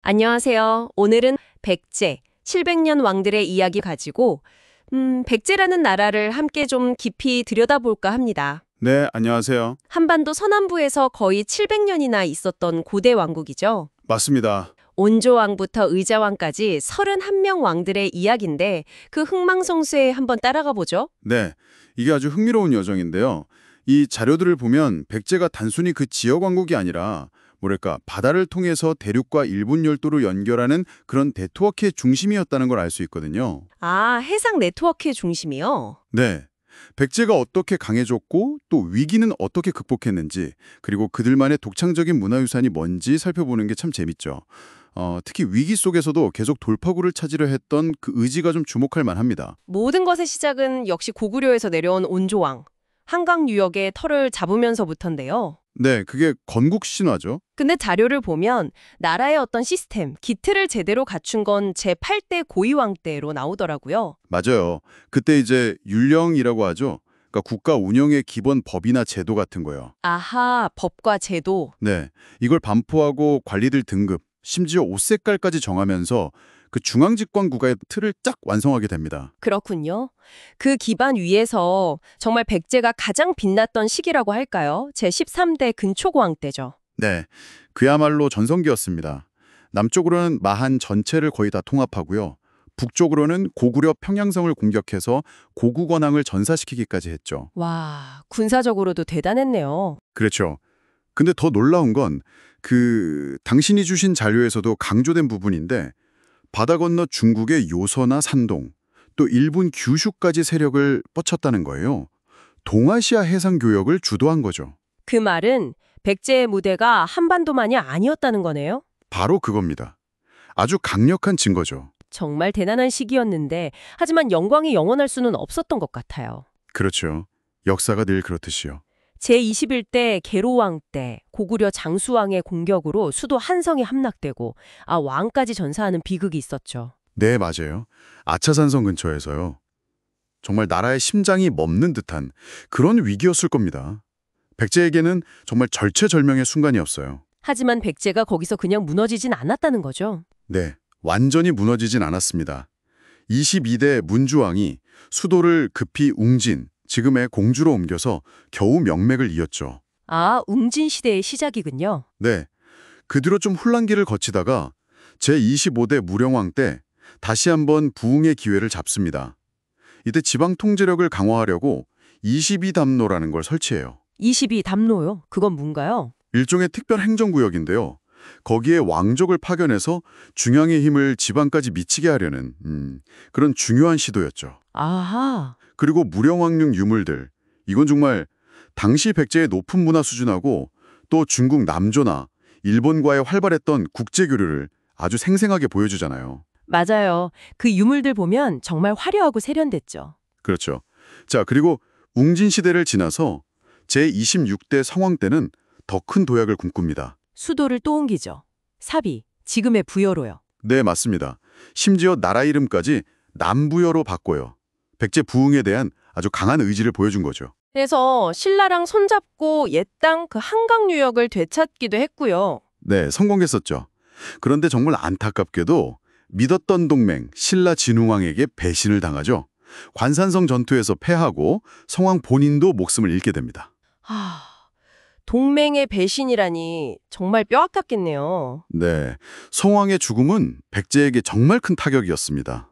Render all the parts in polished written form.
안녕하세요. 오늘은 백제, 700년 왕들의 이야기 가지고 백제라는 나라를 함께 좀 깊이 들여다볼까 합니다. 네, 안녕하세요. 한반도 서남부에서 거의 700년이나 있었던 고대 왕국이죠. 맞습니다. 온조왕부터 의자왕까지 31명 왕들의 이야기인데 그 흥망성쇠에 한번 따라가 보죠. 네, 이게 아주 흥미로운 여정인데요. 이 자료들을 보면 백제가 단순히 그 지역 왕국이 아니라 뭐랄까 바다를 통해서 대륙과 일본 열도로 연결하는 그런 네트워크의 중심이었다는 걸 알 수 있거든요. 아, 해상 네트워크의 중심이요? 네, 백제가 어떻게 강해졌고 또 위기는 어떻게 극복했는지 그리고 그들만의 독창적인 문화유산이 뭔지 살펴보는 게 참 재밌죠. 특히 위기 속에서도 계속 돌파구를 찾으려 했던 그 의지가 좀 주목할 만합니다. 모든 것의 시작은 역시 고구려에서 내려온 온조왕. 한강 유역의 털을 잡으면서부터인데요. 네, 그게 건국 신화죠. 근데 자료를 보면 나라의 어떤 시스템, 기틀을 제대로 갖춘 건 제8대 고이왕 때로 나오더라고요. 맞아요. 그때 이제 율령이라고 하죠. 그러니까 국가 운영의 기본 법이나 제도 같은 거요. 아하, 법과 제도. 네, 이걸 반포하고 관리들 등급, 심지어 옷 색깔까지 정하면서 그 중앙집권국가의 틀을 쫙 완성하게 됩니다. 그렇군요. 그 기반 위에서 정말 백제가 가장 빛났던 시기라고 할까요? 제13대 근초고왕 때죠. 네, 그야말로 전성기였습니다. 남쪽으로는 마한 전체를 거의 다 통합하고요. 북쪽으로는 고구려 평양성을 공격해서 고구 권항을 전사시키기까지 했죠. 와, 군사적으로도 대단했네요. 그렇죠. 근데 더 놀라운 건 당신이 주신 자료에서도 강조된 부분인데 바다 건너 중국의 요서나 산동, 또 일본 규슈까지 세력을 뻗쳤다는 거예요. 동아시아 해상 교역을 주도한 거죠. 그 말은 백제의 무대가 한반도만이 아니었다는 거네요. 바로 그겁니다. 아주 강력한 증거죠. 정말 대단한 시기였는데 하지만 영광이 영원할 수는 없었던 것 같아요. 그렇죠. 역사가 늘 그렇듯이요. 제21대 계로왕 때 고구려 장수왕의 공격으로 수도 한성이 함락되고 왕까지 전사하는 비극이 있었죠. 네, 맞아요. 아차산성 근처에서요. 정말 나라의 심장이 멎는 듯한 그런 위기였을 겁니다. 백제에게는 정말 절체절명의 순간이었어요. 하지만 백제가 거기서 그냥 무너지진 않았다는 거죠. 네, 완전히 무너지진 않았습니다. 22대 문주왕이 수도를 급히 웅진, 지금의 공주로 옮겨서 겨우 명맥을 이었죠. 아, 웅진 시대의 시작이군요. 네, 그 뒤로 좀 혼란기를 거치다가 제25대 무령왕 때 다시 한번 부흥의 기회를 잡습니다. 이때 지방 통제력을 강화하려고 22담로라는 걸 설치해요. 22담로요? 그건 뭔가요? 일종의 특별 행정구역인데요. 거기에 왕족을 파견해서 중앙의 힘을 지방까지 미치게 하려는 그런 중요한 시도였죠. 아하. 그리고 무령왕릉 유물들, 이건 정말 당시 백제의 높은 문화 수준하고 또 중국 남조나 일본과의 활발했던 국제교류를 아주 생생하게 보여주잖아요. 맞아요. 그 유물들 보면 정말 화려하고 세련됐죠. 그렇죠. 자, 그리고 웅진 시대를 지나서 제26대 성왕 때는 더 큰 도약을 꿈꿉니다. 수도를 또 옮기죠. 사비, 지금의 부여로요. 네, 맞습니다. 심지어 나라 이름까지 남부여로 바꿔요. 백제 부흥에 대한 아주 강한 의지를 보여준 거죠. 그래서 신라랑 손잡고 옛 땅 그 한강 유역을 되찾기도 했고요. 네, 성공했었죠. 그런데 정말 안타깝게도 믿었던 동맹 신라 진흥왕에게 배신을 당하죠. 관산성 전투에서 패하고 성왕 본인도 목숨을 잃게 됩니다. 아, 동맹의 배신이라니 정말 뼈아깝겠네요. 네, 성왕의 죽음은 백제에게 정말 큰 타격이었습니다.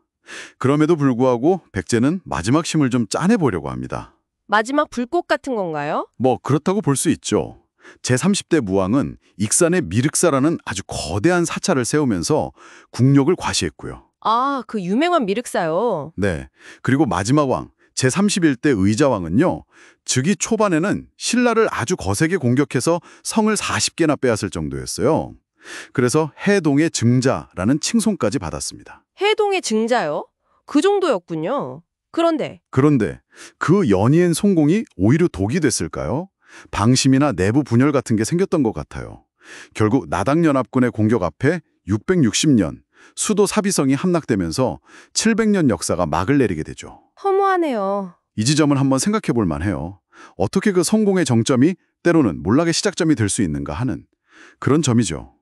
그럼에도 불구하고 백제는 마지막 힘을 좀 짜내보려고 합니다. 마지막 불꽃 같은 건가요? 뭐 그렇다고 볼 수 있죠. 제30대 무왕은 익산의 미륵사라는 아주 거대한 사찰을 세우면서 국력을 과시했고요. 아, 그 유명한 미륵사요. 네, 그리고 마지막 왕, 제31대 의자왕은요. 즉위 초반에는 신라를 아주 거세게 공격해서 성을 40개나 빼앗을 정도였어요. 그래서 해동의 증자라는 칭송까지 받았습니다. 해동의 증자요? 그 정도였군요. 그런데 그런데 그 연이은 성공이 오히려 독이 됐을까요? 방심이나 내부 분열 같은 게 생겼던 것 같아요. 결국 나당연합군의 공격 앞에 660년 수도 사비성이 함락되면서 700년 역사가 막을 내리게 되죠. 허무하네요. 이 지점은 한번 생각해 볼 만해요. 어떻게 그 성공의 정점이 때로는 몰락의 시작점이 될 수 있는가 하는 그런 점이죠.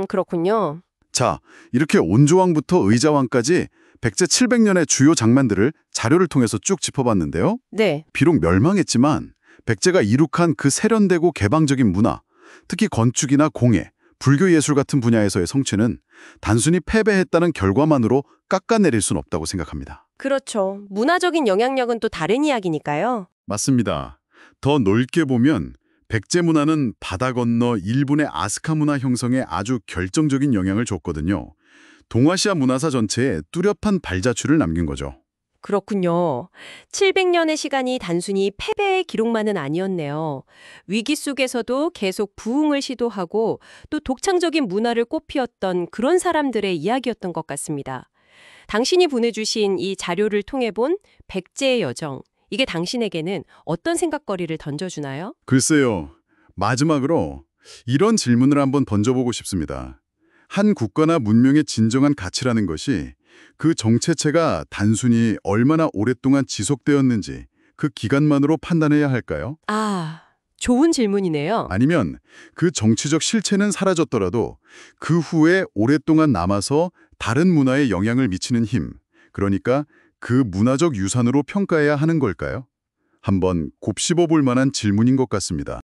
그렇군요. 자, 이렇게 온조왕부터 의자왕까지 백제 700년의 주요 장면들을 자료를 통해서 쭉 짚어봤는데요. 네. 비록 멸망했지만 백제가 이룩한 그 세련되고 개방적인 문화, 특히 건축이나 공예, 불교 예술 같은 분야에서의 성취는 단순히 패배했다는 결과만으로 깎아내릴 순 없다고 생각합니다. 그렇죠. 문화적인 영향력은 또 다른 이야기니까요. 맞습니다. 더 넓게 보면 백제 문화는 바다 건너 일본의 아스카 문화 형성에 아주 결정적인 영향을 줬거든요. 동아시아 문화사 전체에 뚜렷한 발자취를 남긴 거죠. 그렇군요. 700년의 시간이 단순히 패배의 기록만은 아니었네요. 위기 속에서도 계속 부흥을 시도하고 또 독창적인 문화를 꽃피웠던 그런 사람들의 이야기였던 것 같습니다. 당신이 보내주신 이 자료를 통해 본 백제의 여정, 이게 당신에게는 어떤 생각거리를 던져주나요? 글쎄요. 마지막으로 이런 질문을 한번 던져보고 싶습니다. 한 국가나 문명의 진정한 가치라는 것이 그 정체체가 단순히 얼마나 오랫동안 지속되었는지 그 기간만으로 판단해야 할까요? 아, 좋은 질문이네요. 아니면 그 정치적 실체는 사라졌더라도 그 후에 오랫동안 남아서 다른 문화에 영향을 미치는 힘, 그러니까 그 문화적 유산으로 평가해야 하는 걸까요? 한번 곱씹어 볼 만한 질문인 것 같습니다.